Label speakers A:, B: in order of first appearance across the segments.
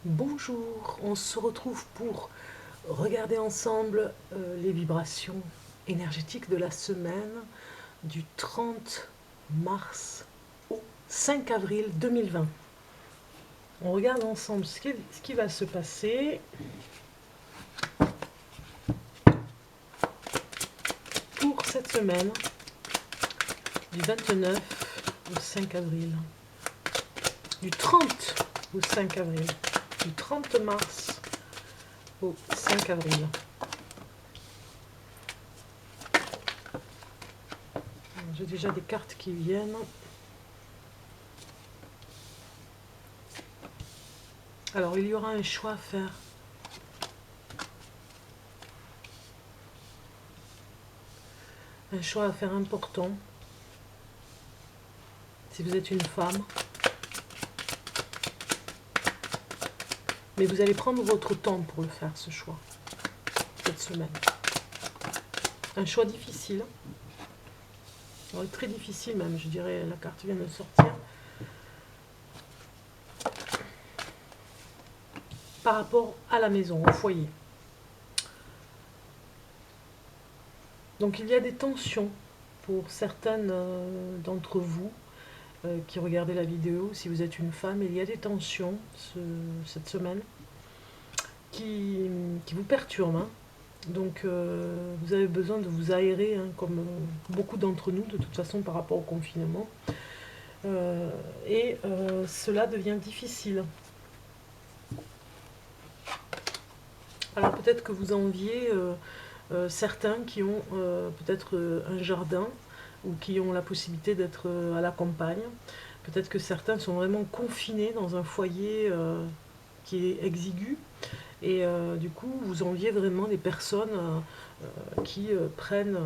A: Bonjour, on se retrouve pour regarder ensemble les vibrations énergétiques de la semaine du 30 mars au 5 avril 2020. On regarde ensemble ce qui va se passer pour cette semaine du 29 au 5 avril, du 30 au 5 avril, du 30 mars au 5 avril. J'ai déjà des cartes qui viennent. Alors, il y aura un choix à faire. Un choix à faire important. Si vous êtes une femme. Mais vous allez prendre votre temps pour le faire, ce choix, cette semaine. Un choix difficile. Ouais, très difficile même, je dirais, la carte vient de sortir. Par rapport à la maison, au foyer. Donc il y a des tensions pour certaines d'entre vous qui regardez la vidéo. Si vous êtes une femme, il y a des tensions cette semaine qui vous perturbent. Hein. Donc vous avez besoin de vous aérer, hein, comme beaucoup d'entre nous, de toute façon, par rapport au confinement. Cela devient difficile. Alors peut-être que vous enviez certains qui ont peut-être un jardin ou qui ont la possibilité d'être à la campagne. Peut-être que certains sont vraiment confinés dans un foyer qui est exigu. Et du coup, vous enviez vraiment des personnes qui prennent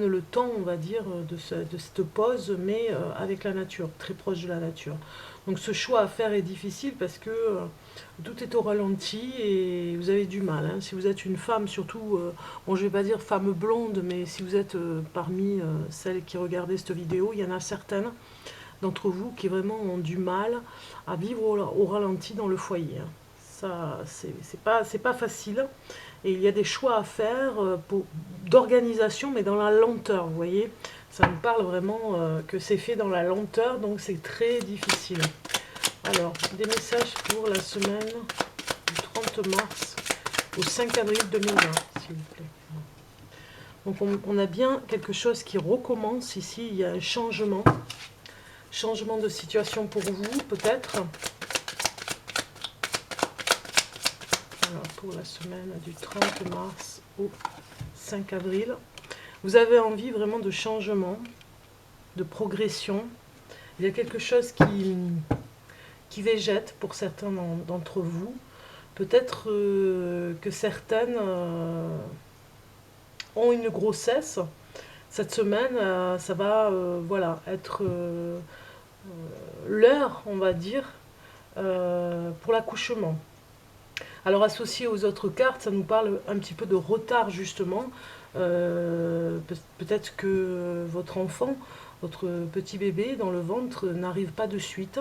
A: le temps, on va dire, de cette pause, mais avec la nature, très proche de la nature. Donc ce choix à faire est difficile parce que tout est au ralenti et vous avez du mal. Hein. Si vous êtes une femme, surtout, bon, je ne vais pas dire femme blonde, mais si vous êtes parmi celles qui regardaient cette vidéo, il y en a certaines d'entre vous qui vraiment ont du mal à vivre au ralenti dans le foyer. Hein. Ça, c'est pas facile. Et il y a des choix à faire d'organisation, mais dans la lenteur, vous voyez. Ça me parle vraiment que c'est fait dans la lenteur, donc c'est très difficile. Alors, des messages pour la semaine du 30 mars au 5 avril 2020, s'il vous plaît. Donc on a bien quelque chose qui recommence ici, il y a un changement de situation pour vous, peut-être. Alors, pour la semaine du 30 mars au 5 avril. Vous avez envie vraiment de changement, de progression. Il y a quelque chose qui végète pour certains d'entre vous. Peut-être que certaines ont une grossesse. Cette semaine, ça va voilà, être l'heure, on va dire, pour l'accouchement. Alors associé aux autres cartes, ça nous parle un petit peu de retard justement. Peut-être que votre enfant, votre petit bébé dans le ventre n'arrive pas de suite,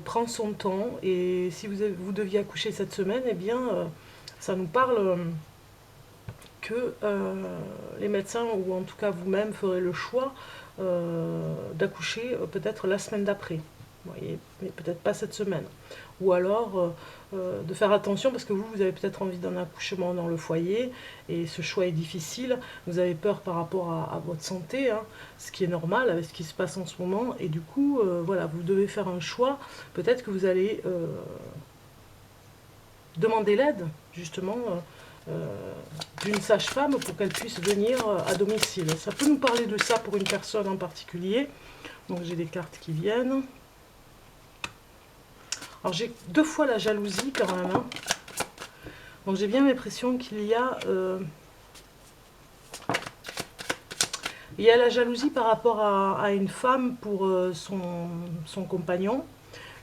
A: prend son temps, et si vous deviez accoucher cette semaine, eh bien ça nous parle que les médecins, ou en tout cas vous-même, ferez le choix d'accoucher peut-être la semaine d'après. Voyez, mais peut-être pas cette semaine. Ou alors de faire attention parce que vous avez peut-être envie d'un accouchement dans le foyer et ce choix est difficile. Vous avez peur par rapport à votre santé, hein, ce qui est normal avec ce qui se passe en ce moment. Et du coup, voilà, vous devez faire un choix. Peut-être que vous allez demander l'aide, justement, d'une sage-femme pour qu'elle puisse venir à domicile. Ça peut nous parler de ça pour une personne en particulier. Donc j'ai des cartes qui viennent. Alors j'ai deux fois la jalousie quand même. Hein. Donc j'ai bien l'impression qu'il y a... il y a la jalousie par rapport à une femme pour son compagnon.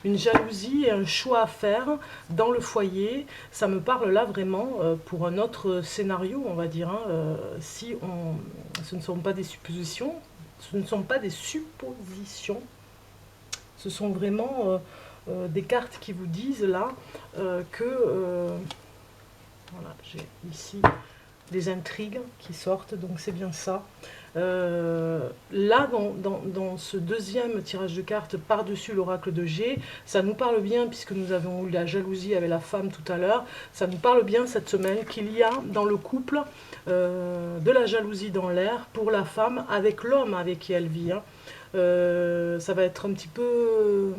A: Une jalousie et un choix à faire dans le foyer. Ça me parle là vraiment pour un autre scénario, on va dire. Hein, si ce ne sont pas des suppositions, ce ne sont pas des suppositions. Ce sont vraiment des cartes qui vous disent là voilà, j'ai ici des intrigues qui sortent, donc c'est bien ça. Là, dans ce deuxième tirage de cartes par-dessus l'oracle de G, ça nous parle bien, puisque nous avons eu la jalousie avec la femme tout à l'heure, ça nous parle bien cette semaine qu'il y a dans le couple de la jalousie dans l'air pour la femme avec l'homme avec qui elle vit. Hein. Ça va être un petit peu,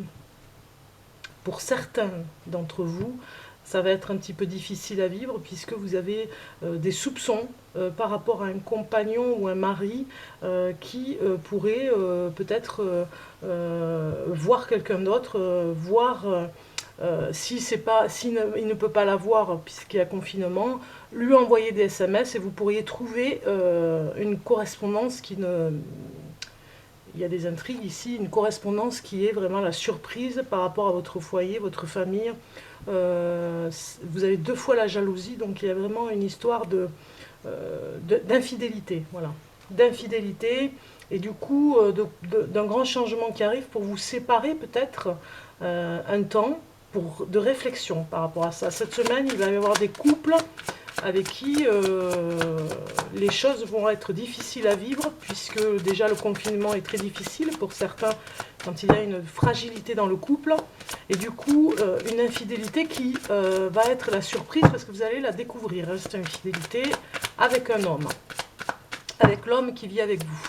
A: pour certains d'entre vous, ça va être un petit peu difficile à vivre puisque vous avez des soupçons par rapport à un compagnon ou un mari qui pourrait peut-être voir quelqu'un d'autre, voir si c'est pas, il ne peut pas la voir puisqu'il y a confinement, lui envoyer des SMS et vous pourriez trouver une correspondance qui ne... Il y a des intrigues ici, une correspondance qui est vraiment la surprise par rapport à votre foyer, votre famille. Vous avez deux fois la jalousie, donc il y a vraiment une histoire d'infidélité, voilà, d'infidélité, et du coup d'un grand changement qui arrive pour vous séparer peut-être un temps de réflexion par rapport à ça. Cette semaine, il va y avoir des couples avec qui les choses vont être difficiles à vivre, puisque déjà le confinement est très difficile pour certains quand il y a une fragilité dans le couple, et du coup une infidélité qui va être la surprise, parce que vous allez la découvrir, hein, cette infidélité avec un homme, avec l'homme qui vit avec vous.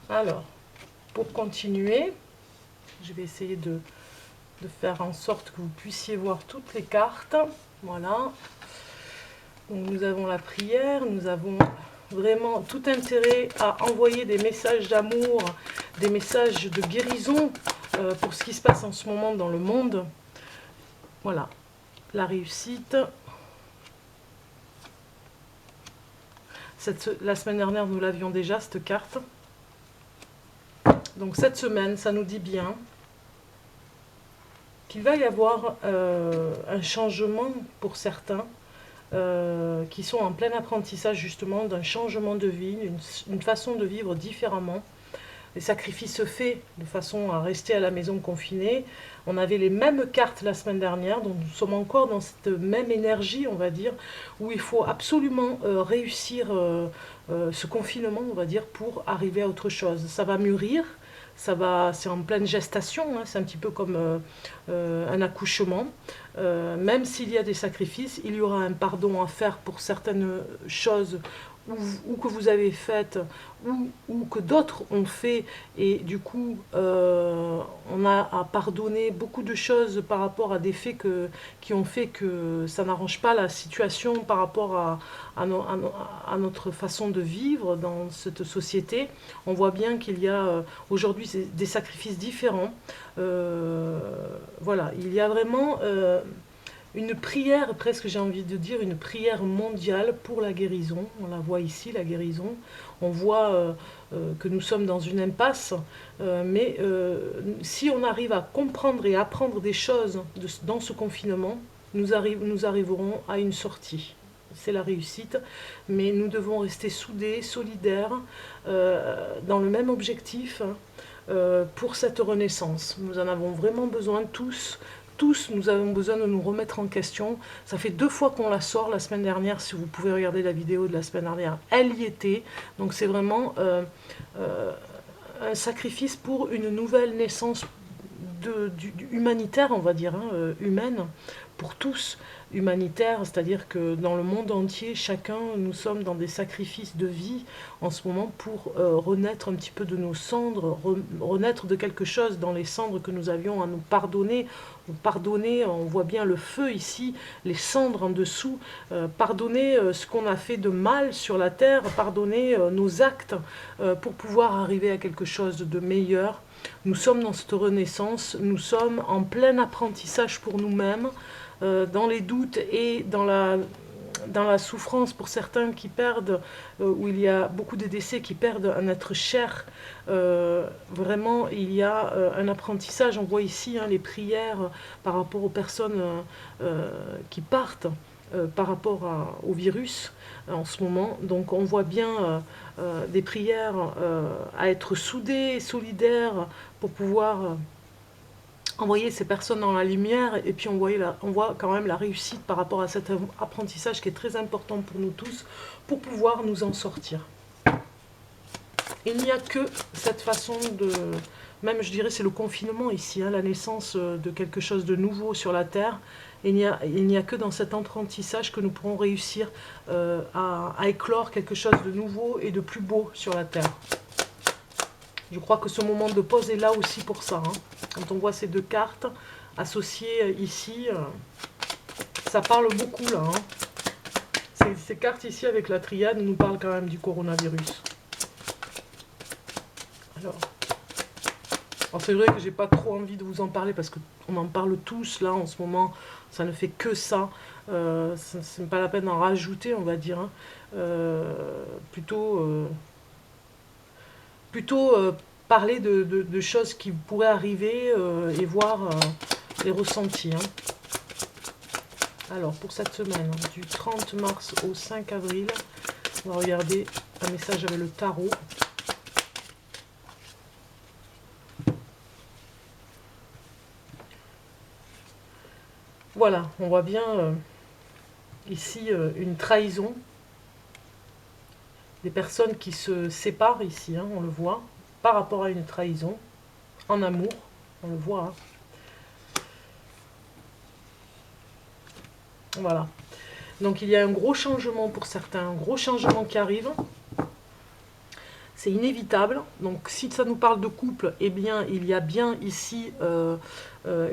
A: Alors, pour continuer, je vais essayer de faire en sorte que vous puissiez voir toutes les cartes. Voilà. Donc nous avons la prière, nous avons vraiment tout intérêt à envoyer des messages d'amour, des messages de guérison pour ce qui se passe en ce moment dans le monde. Voilà, la réussite. La semaine dernière, nous l'avions déjà, cette carte. Donc cette semaine, ça nous dit bien qu'il va y avoir un changement pour certains qui sont en plein apprentissage justement d'un changement de vie, une façon de vivre différemment. Les sacrifices faits de façon à rester à la maison confinée. On avait les mêmes cartes la semaine dernière, donc nous sommes encore dans cette même énergie, on va dire, où il faut absolument réussir ce confinement, on va dire, pour arriver à autre chose. Ça va mûrir. C'est en pleine gestation, hein, c'est un petit peu comme un accouchement. Même s'il y a des sacrifices, il y aura un pardon à faire pour certaines choses ou que vous avez faites ou que d'autres ont fait, et du coup on a à pardonner beaucoup de choses par rapport à des faits qui ont fait que ça n'arrange pas la situation par rapport à notre façon de vivre dans cette société. On voit bien qu'il y a aujourd'hui des sacrifices différents. Voilà, il y a vraiment une prière, presque j'ai envie de dire, une prière mondiale pour la guérison. On la voit ici, la guérison. On voit que nous sommes dans une impasse, mais si on arrive à comprendre et apprendre des choses dans ce confinement, nous arriverons à une sortie. C'est la réussite, mais nous devons rester soudés, solidaires, dans le même objectif pour cette renaissance. Nous en avons vraiment besoin tous. Tous, nous avons besoin de nous remettre en question. Ça fait 2 fois qu'on la sort la semaine dernière, si vous pouvez regarder la vidéo de la semaine dernière, elle y était. Donc c'est vraiment un sacrifice pour une nouvelle naissance humanitaire, on va dire, hein, humaine, pour tous, humanitaire, c'est-à-dire que dans le monde entier, chacun, nous sommes dans des sacrifices de vie en ce moment pour renaître un petit peu de nos cendres, renaître de quelque chose dans les cendres que nous avions à nous pardonner. Pardonner, on voit bien le feu ici, les cendres en dessous, pardonner ce qu'on a fait de mal sur la terre, pardonner nos actes pour pouvoir arriver à quelque chose de meilleur. Nous sommes dans cette renaissance, nous sommes en plein apprentissage pour nous-mêmes, dans les doutes et dans la souffrance pour certains qui perdent, où il y a beaucoup de décès qui perdent un être cher. Vraiment, il y a un apprentissage. On voit ici hein, les prières par rapport aux personnes qui partent. par rapport au virus en ce moment. Donc on voit bien des prières à être soudées, solidaires, pour pouvoir envoyer ces personnes dans la lumière, et puis on voit quand même la réussite par rapport à cet apprentissage qui est très important pour nous tous, pour pouvoir nous en sortir. Il n'y a que cette façon de... Même je dirais c'est le confinement ici, hein, la naissance de quelque chose de nouveau sur la Terre. Il n'y a que dans cet apprentissage que nous pourrons réussir à éclore quelque chose de nouveau et de plus beau sur la Terre. Je crois que ce moment de pause est là aussi pour ça. Hein. Quand on voit ces deux cartes associées ici, ça parle beaucoup là. Hein. Ces cartes ici avec la triade nous parlent quand même du coronavirus. Alors c'est vrai que j'ai pas trop envie de vous en parler parce qu'on en parle tous là en ce moment. Ça ne fait que ça. Ce n'est pas la peine d'en rajouter, on va dire. Hein. Plutôt parler de choses qui pourraient arriver et voir les ressentis. Hein. Alors, pour cette semaine, du 30 mars au 5 avril, on va regarder un message avec le tarot. Voilà, on voit bien ici une trahison. Des personnes qui se séparent ici, hein, on le voit, par rapport à une trahison, en amour, on le voit. Hein. Voilà. Donc il y a un gros changement pour certains, un gros changement qui arrive. C'est inévitable. Donc si ça nous parle de couple, eh bien il y a bien ici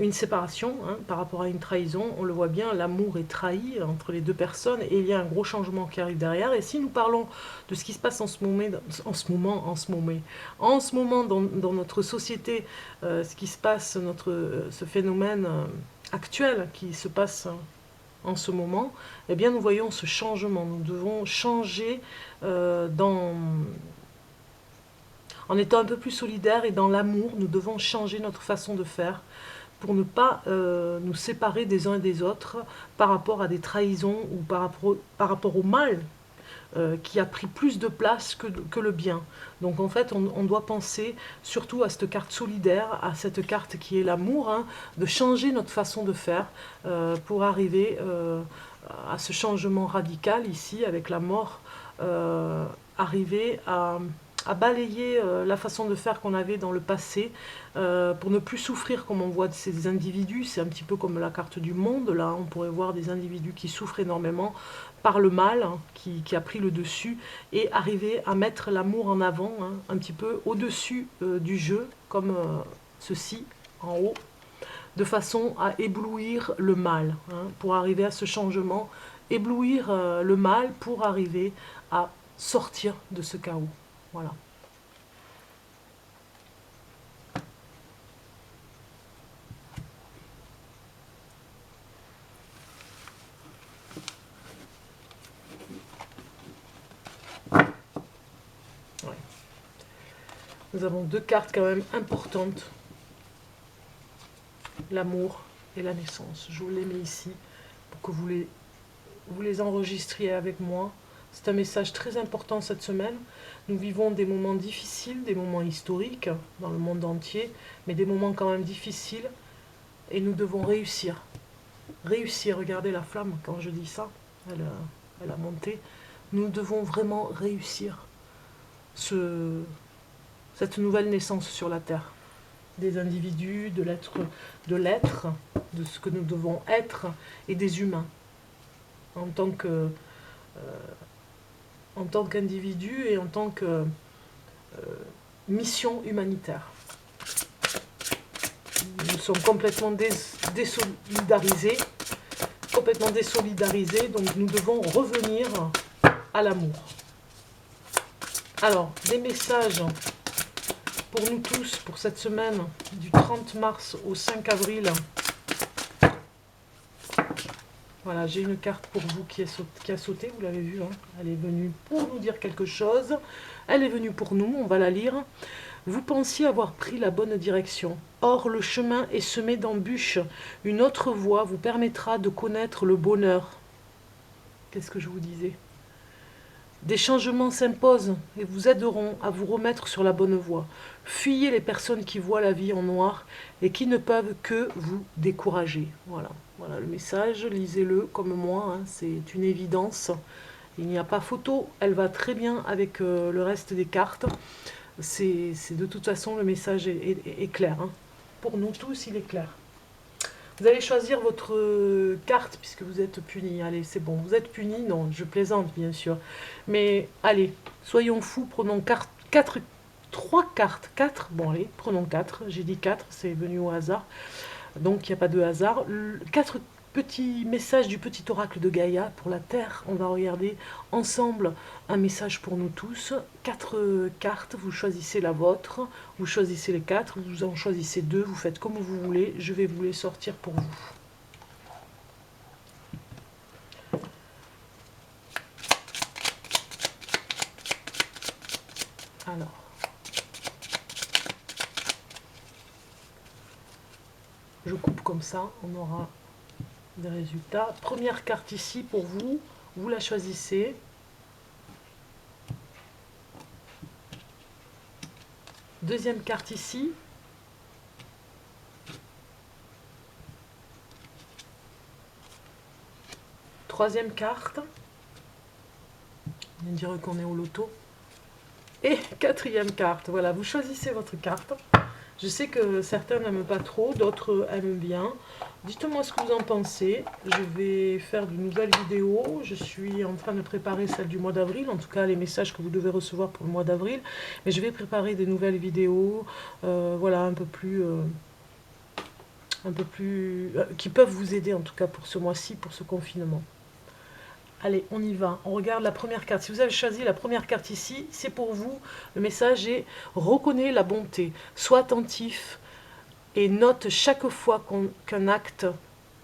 A: une séparation hein, par rapport à une trahison. On le voit bien, l'amour est trahi entre les deux personnes et il y a un gros changement qui arrive derrière. Et si nous parlons de ce qui se passe en ce moment dans notre société, ce qui se passe, ce phénomène actuel qui se passe en ce moment, eh bien nous voyons ce changement. Nous devons changer en étant un peu plus solidaires et dans l'amour, nous devons changer notre façon de faire pour ne pas nous séparer des uns et des autres par rapport à des trahisons ou par rapport au mal qui a pris plus de place que le bien. Donc en fait, on doit penser surtout à cette carte solidaire, à cette carte qui est l'amour, hein, de changer notre façon de faire pour arriver à ce changement radical ici avec la mort, arriver à balayer la façon de faire qu'on avait dans le passé pour ne plus souffrir comme on voit de ces individus. C'est un petit peu comme la carte du monde, là on pourrait voir des individus qui souffrent énormément par le mal hein, qui a pris le dessus et arriver à mettre l'amour en avant, hein, un petit peu au-dessus du jeu, comme ceci en haut, de façon à éblouir le mal, hein, pour arriver à ce changement, éblouir le mal pour arriver à sortir de ce chaos. Voilà. Ouais. Nous avons deux cartes quand même importantes. L'amour et la naissance. Je vous les mets ici pour que vous les enregistriez avec moi. C'est un message très important cette semaine. Nous vivons des moments difficiles, des moments historiques dans le monde entier, mais des moments quand même difficiles. Et nous devons réussir. Réussir, regardez la flamme quand je dis ça, elle a monté. Nous devons vraiment réussir cette nouvelle naissance sur la Terre. Des individus, de l'être, de ce que nous devons être, et des humains. En tant qu'individu et en tant que mission humanitaire. Nous sommes complètement désolidarisés, donc nous devons revenir à l'amour. Alors, des messages pour nous tous, pour cette semaine, du 30 mars au 5 avril. Voilà, j'ai une carte pour vous qui a sauté, vous l'avez vu, hein. Elle est venue pour nous dire quelque chose. Elle est venue pour nous, on va la lire. Vous pensiez avoir pris la bonne direction. Or, le chemin est semé d'embûches. Une autre voie vous permettra de connaître le bonheur. Qu'est-ce que je vous disais? Des changements s'imposent et vous aideront à vous remettre sur la bonne voie. Fuyez les personnes qui voient la vie en noir et qui ne peuvent que vous décourager. Voilà, voilà le message, lisez-le comme moi, hein, c'est une évidence. Il n'y a pas photo, elle va très bien avec le reste des cartes. C'est de toute façon, le message est clair. Hein. Pour nous tous, il est clair. Vous allez choisir votre carte puisque vous êtes puni. Allez, c'est bon. Vous êtes puni? Non, je plaisante bien sûr. Mais allez, soyons fous, prenons 3 cartes. 4, bon allez, prenons 4. J'ai dit 4, c'est venu au hasard. Donc il n'y a pas de hasard. 4 petits messages du petit oracle de Gaïa pour la Terre. On va regarder ensemble un message pour nous tous. 4 cartes, vous choisissez la vôtre. Vous choisissez les 4, vous en choisissez 2. Vous faites comme vous voulez. Je vais vous les sortir pour vous. Alors. Je coupe comme ça, on aura des résultats. Première carte ici pour vous, vous la choisissez. Deuxième carte ici. Troisième carte. On dirait qu'on est au loto. Et quatrième carte, voilà, vous choisissez votre carte. Je sais que certains n'aiment pas trop, d'autres aiment bien. Dites-moi ce que vous en pensez. Je vais faire de nouvelles vidéos. Je suis en train de préparer celle du mois d'avril. En tout cas, les messages que vous devez recevoir pour le mois d'avril. Mais je vais préparer des nouvelles vidéos. Voilà, un peu plus... qui peuvent vous aider en tout cas pour ce mois-ci, pour ce confinement. Allez, on y va. On regarde la première carte. Si vous avez choisi la première carte ici, c'est pour vous. Le message est « Reconnais la bonté. Sois attentif et note chaque fois qu'un acte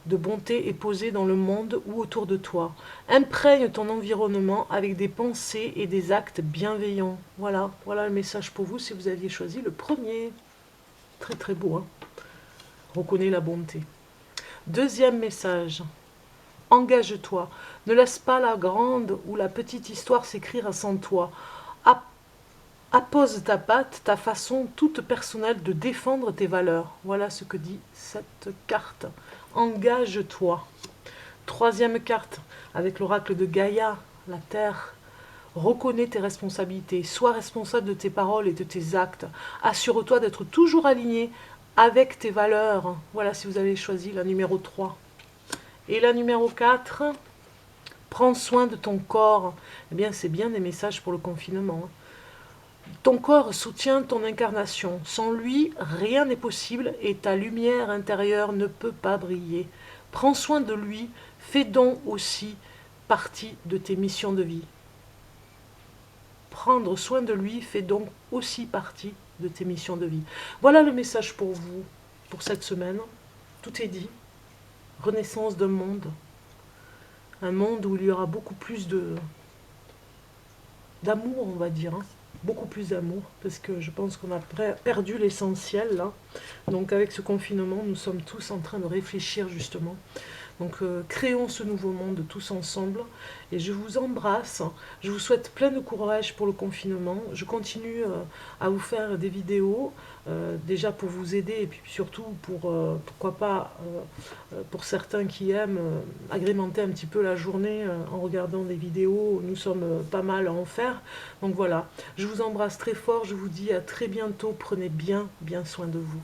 A: de bonté est posé dans le monde ou autour de toi. Imprègne ton environnement avec des pensées et des actes bienveillants. » Voilà, voilà le message pour vous si vous aviez choisi le premier. Très très beau, hein. Reconnais la bonté. Deuxième message. Engage-toi. Ne laisse pas la grande ou la petite histoire s'écrire sans toi. Appose ta patte, ta façon toute personnelle de défendre tes valeurs. Voilà ce que dit cette carte. Engage-toi. Troisième carte, avec l'oracle de Gaïa, la Terre. Reconnais tes responsabilités. Sois responsable de tes paroles et de tes actes. Assure-toi d'être toujours aligné avec tes valeurs. Voilà si vous avez choisi la numéro 3. Et la numéro 4, prends soin de ton corps. Eh bien, c'est bien des messages pour le confinement. Ton corps soutient ton incarnation. Sans lui, rien n'est possible et ta lumière intérieure ne peut pas briller. Prends soin de lui, fais donc aussi partie de tes missions de vie. Prendre soin de lui fait donc aussi partie de tes missions de vie. Voilà le message pour vous, pour cette semaine. Tout est dit. Renaissance d'un monde. Un monde où il y aura beaucoup plus d'amour, on va dire. Hein. Beaucoup plus d'amour, parce que je pense qu'on a perdu l'essentiel, là. Donc avec ce confinement, nous sommes tous en train de réfléchir, justement. Donc créons ce nouveau monde tous ensemble. Et je vous embrasse. Je vous souhaite plein de courage pour le confinement. Je continue à vous faire des vidéos, déjà pour vous aider, et puis surtout pour, pourquoi pas, pour certains qui aiment agrémenter un petit peu la journée en regardant des vidéos. Nous sommes pas mal à en faire. Donc voilà, je vous embrasse très fort. Je vous dis à très bientôt. Prenez bien soin de vous.